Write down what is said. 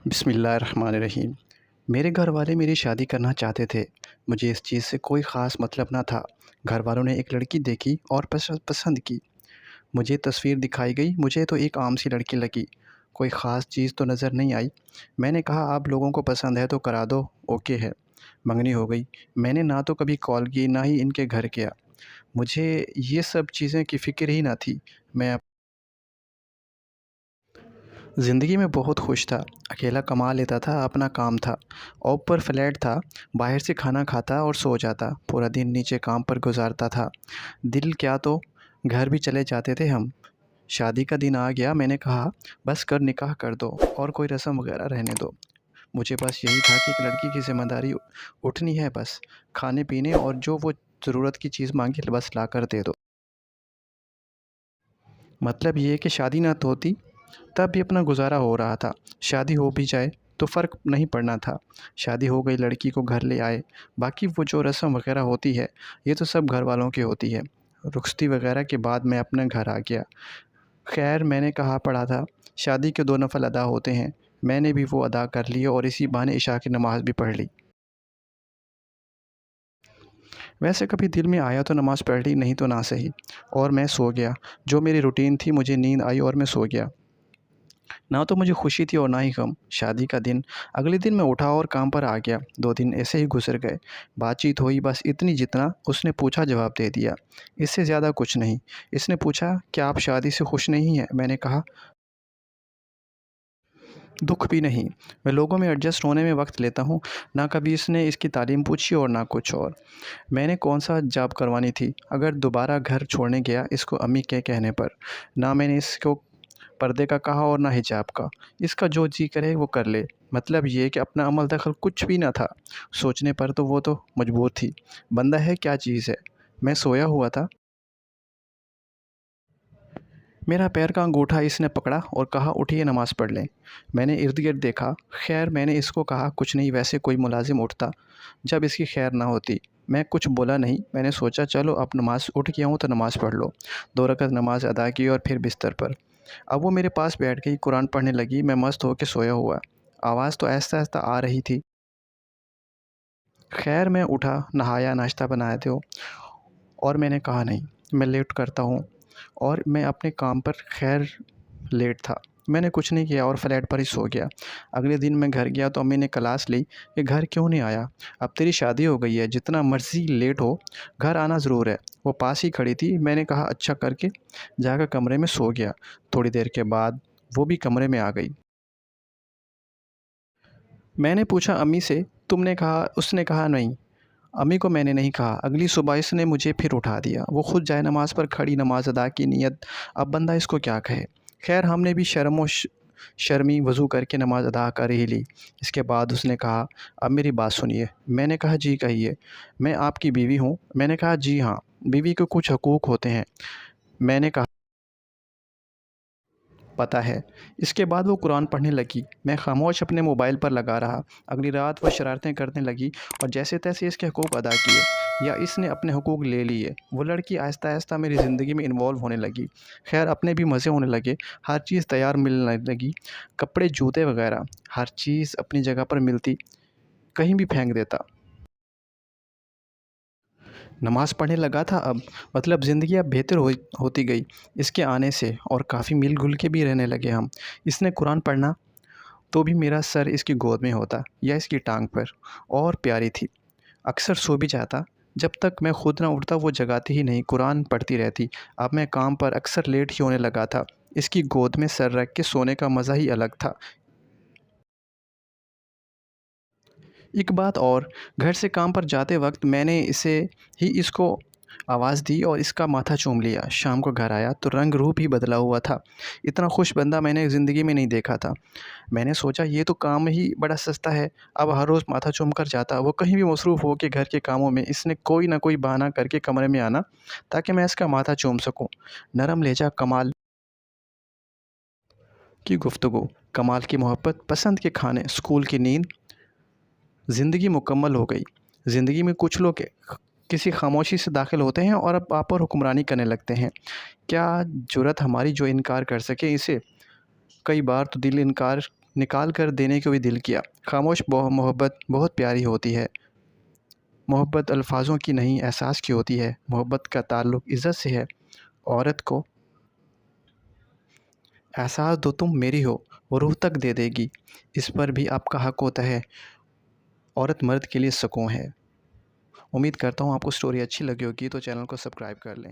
بسم اللہ الرحمن الرحیم۔ میرے گھر والے میری شادی کرنا چاہتے تھے۔ مجھے اس چیز سے کوئی خاص مطلب نہ تھا۔ گھر والوں نے ایک لڑکی دیکھی اور پسند کی۔ مجھے تصویر دکھائی گئی، مجھے تو ایک عام سی لڑکی لگی، کوئی خاص چیز تو نظر نہیں آئی۔ میں نے کہا آپ لوگوں کو پسند ہے تو کرا دو، اوکے ہے۔ منگنی ہو گئی۔ میں نے نہ تو کبھی کال کی نہ ہی ان کے گھر گیا۔ مجھے یہ سب چیزیں کی فکر ہی نہ تھی۔ میں زندگی میں بہت خوش تھا، اکیلا کما لیتا تھا، اپنا کام تھا، اوپر فلیٹ تھا، باہر سے کھانا کھاتا اور سو جاتا، پورا دن نیچے کام پر گزارتا تھا۔ دل کیا تو گھر بھی چلے جاتے تھے ہم۔ شادی کا دن آ گیا، میں نے کہا بس کر نکاح کر دو اور کوئی رسم وغیرہ رہنے دو۔ مجھے بس یہی تھا کہ ایک لڑکی کی ذمہ داری اٹھنی ہے، بس کھانے پینے اور جو وہ ضرورت کی چیز مانگے بس لا کر دے دو۔ مطلب یہ کہ شادی نہ تو ہوتی تب بھی اپنا گزارا ہو رہا تھا، شادی ہو بھی جائے تو فرق نہیں پڑنا تھا۔ شادی ہو گئی، لڑکی کو گھر لے آئے، باقی وہ جو رسم وغیرہ ہوتی ہے یہ تو سب گھر والوں کی ہوتی ہے۔ رخصتی وغیرہ کے بعد میں اپنے گھر آ گیا۔ خیر میں نے کہا پڑھا تھا شادی کے 2 نفل ادا ہوتے ہیں، میں نے بھی وہ ادا کر لیے اور اسی بہانے عشاء کی نماز بھی پڑھ لی۔ ویسے کبھی دل میں آیا تو نماز پڑھ لی، نہیں تو نہ صحیح، اور میں سو گیا۔ جو میری روٹین تھی، مجھے نیند آئی اور میں سو گیا۔ نہ تو مجھے خوشی تھی اور نہ ہی غم۔ شادی کا دن، اگلے دن میں اٹھا اور کام پر آ گیا۔ 2 دن ایسے ہی گزر گئے، بات چیت ہوئی بس اتنی جتنا اس نے پوچھا جواب دے دیا، اس سے زیادہ کچھ نہیں۔ اس نے پوچھا کہ آپ شادی سے خوش نہیں ہیں؟ میں نے کہا دکھ بھی نہیں، میں لوگوں میں ایڈجسٹ ہونے میں وقت لیتا ہوں۔ نہ کبھی اس نے اس کی تعلیم پوچھی اور نہ کچھ اور۔ میں نے کون سا جاب کروانی تھی اگر دوبارہ گھر چھوڑنے گیا اس کو امی کے کہنے پر؟ نہ میں نے اس کو پردے کا کہا اور نہ حجاب کا۔ اس کا جو جی کرے وہ کر لے، مطلب یہ کہ اپنا عمل دخل کچھ بھی نہ تھا۔ سوچنے پر تو وہ تو مجبور تھی۔ بندہ ہے کیا چیز ہے؟ میں سویا ہوا تھا، میرا پیر کا انگوٹھا اس نے پکڑا اور کہا اٹھیے نماز پڑھ لیں۔ میں نے ارد گرد دیکھا، خیر میں نے اس کو کہا کچھ نہیں، ویسے کوئی ملازم اٹھتا جب اس کی خیر نہ ہوتی۔ میں کچھ بولا نہیں، میں نے سوچا چلو اب نماز اٹھ گیا ہوں تو نماز پڑھ لو۔ 2 رکعت نماز ادا کی اور پھر بستر پر۔ اب وہ میرے پاس بیٹھ گئی، قرآن پڑھنے لگی، میں مست ہو کے سویا ہوا۔ آواز تو آہستہ آہستہ آ رہی تھی۔ خیر میں اٹھا، نہایا، ناشتہ بنایا دو، اور میں نے کہا نہیں میں لیٹ کرتا ہوں، اور میں اپنے کام پر خیر لیٹ تھا۔ میں نے کچھ نہیں کیا اور فلیٹ پر ہی سو گیا۔ اگلے دن میں گھر گیا تو امی نے کلاس لی کہ گھر کیوں نہیں آیا؟ اب تیری شادی ہو گئی ہے، جتنا مرضی لیٹ ہو گھر آنا ضرور ہے۔ وہ پاس ہی کھڑی تھی۔ میں نے کہا اچھا کر کے جا کر کمرے میں سو گیا۔ تھوڑی دیر کے بعد وہ بھی کمرے میں آ گئی۔ میں نے پوچھا امی سے تم نے کہا؟ اس نے کہا نہیں، امی کو میں نے نہیں کہا۔ اگلی صبح اس نے مجھے پھر اٹھا دیا۔ وہ خود جائے نماز پر کھڑی، نماز ادا کی نیت۔ اب بندہ اس کو کیا کہے؟ خیر ہم نے بھی شرمی وضو کر کے نماز ادا کر ہی لی۔ اس کے بعد اس نے کہا اب میری بات سنیے۔ میں نے کہا جی کہیے۔ میں آپ کی بیوی ہوں؟ میں نے کہا جی ہاں۔ بیوی کے کچھ حقوق ہوتے ہیں؟ میں نے کہا پتہ ہے۔ اس کے بعد وہ قرآن پڑھنے لگی، میں خاموش اپنے موبائل پر لگا رہا۔ اگلی رات وہ شرارتیں کرنے لگی اور جیسے تیسے اس کے حقوق ادا کیے، یا اس نے اپنے حقوق لے لیے۔ وہ لڑکی آہستہ آہستہ میری زندگی میں انوالو ہونے لگی۔ خیر اپنے بھی مزے ہونے لگے، ہر چیز تیار ملنے لگی، کپڑے جوتے وغیرہ ہر چیز اپنی جگہ پر ملتی، کہیں بھی پھینک دیتا۔ نماز پڑھنے لگا تھا اب، مطلب زندگی اب بہتر ہوتی گئی اس کے آنے سے، اور کافی مل گل کے بھی رہنے لگے ہم۔ اس نے قرآن پڑھنا تو بھی میرا سر اس کی گود میں ہوتا یا اس کی ٹانگ پر، اور پیاری تھی۔ اکثر سو بھی جاتا، جب تک میں خود نہ اٹھتا وہ جگاتی ہی نہیں، قرآن پڑھتی رہتی۔ اب میں کام پر اکثر لیٹ ہی ہونے لگا تھا، اس کی گود میں سر رکھ کے سونے کا مزہ ہی الگ تھا۔ ایک بات اور، گھر سے کام پر جاتے وقت میں نے اس کو آواز دی اور اس کا ماتھا چوم لیا۔ شام کو گھر آیا تو رنگ روپ ہی بدلا ہوا تھا، اتنا خوش بندہ میں نے زندگی میں نہیں دیکھا تھا۔ میں نے سوچا یہ تو کام ہی بڑا سستا ہے، اب ہر روز ماتھا چوم کر جاتا۔ وہ کہیں بھی مصروف ہو کے گھر کے کاموں میں، اس نے کوئی نہ کوئی بہانہ کر کے کمرے میں آنا تاکہ میں اس کا ماتھا چوم سکوں۔ نرم لہجہ، کمال کی گفتگو، کمال کی محبت، پسند کے کھانے، اسکول کی نیند، زندگی مکمل ہو گئی۔ زندگی میں کچھ لوگ کسی خاموشی سے داخل ہوتے ہیں اور اب آپ پر حکمرانی کرنے لگتے ہیں۔ کیا جرأت ہماری جو انکار کر سکے اسے؟ کئی بار تو دل انکار نکال کر دینے کو بھی دل کیا۔ خاموش محبت بہت پیاری ہوتی ہے۔ محبت الفاظوں کی نہیں، احساس کی ہوتی ہے۔ محبت کا تعلق عزت سے ہے۔ عورت کو احساس دو تم میری ہو، وہ روح تک دے دے گی، اس پر بھی آپ کا حق ہوتا ہے۔ عورت مرد کے لیے سکون ہے۔ امید کرتا ہوں آپ کو سٹوری اچھی لگی ہوگی، تو چینل کو سبسکرائب کر لیں۔